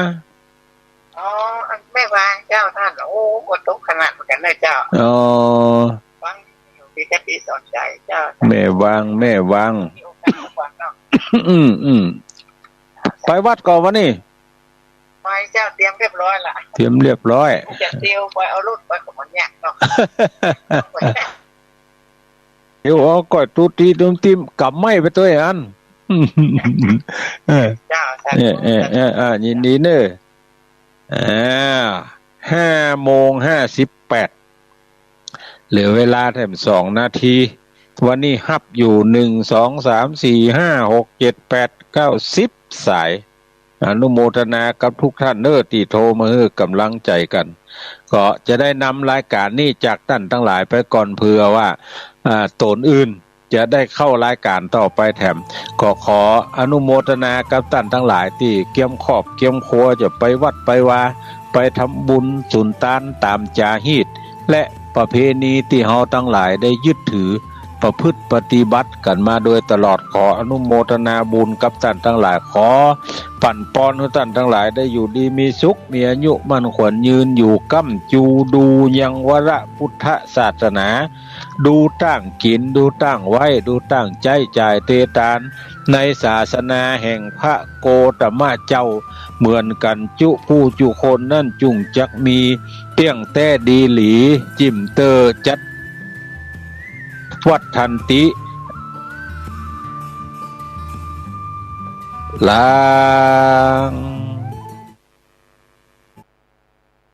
ไม่วางเจ้าท่านโอ้ฝนตกขนาดเหมือนกันเลยเจ้าฟังอยู่ที่จะปีสนใจเจ้าแม่วางไปวัดก่อนวะนี่ไปเจ้าเตรียมเรียบร้อยละจะเตรียมไปเอารถไปกับมันเนี่ยเนาะเดี๋ยวเอาก้อยตูตีตุ้มติมกับไม้ไปตัวอันเจ้ายินดีเนอะ5:58เหลือเวลาแถม2 นาทีวันนี้ฮับอยู่1 2 3 4 5 6 7 8 9 10สายอนุโมทนากับทุกท่านเนอที่โทรมาให้กำลังใจกันก็จะได้นำรายการนี้จากท่านทั้งหลายไปก่อนเผื่อว่าตนอื่นจะได้เข้ารายการต่อไปแถมก็ขออนุโมทนากับท่านทั้งหลายที่เกี่ยมขอบเกี่ยมครัวจะไปวัดไปวาไปทำบุญสุนทานตามจาฮีตและประเพณีที่เฮาทั้งหลายได้ยึดถือประพฤติปฏิบัติกันมาโดยตลอดขออนุโมทนาบุญกับท่านทั้งหลายขอปั่นป้อนให้ท่านทั้งหลายได้อยู่ดีมีสุขมีอายุมั่นขวัญยืนอยู่ก้ำจูดูยังวรพุทธศาสนาดูตั้งกินดูตั้งไว้ดูตั้งใจจ่ายเตตานในศาสนาแห่งพระโกตมะเจ้าเหมือนกันจุผู้จุคนนั่นจุงจักมีเตี้ยงแต้ดีหลีจิมเตอจัดวัดทันติลาง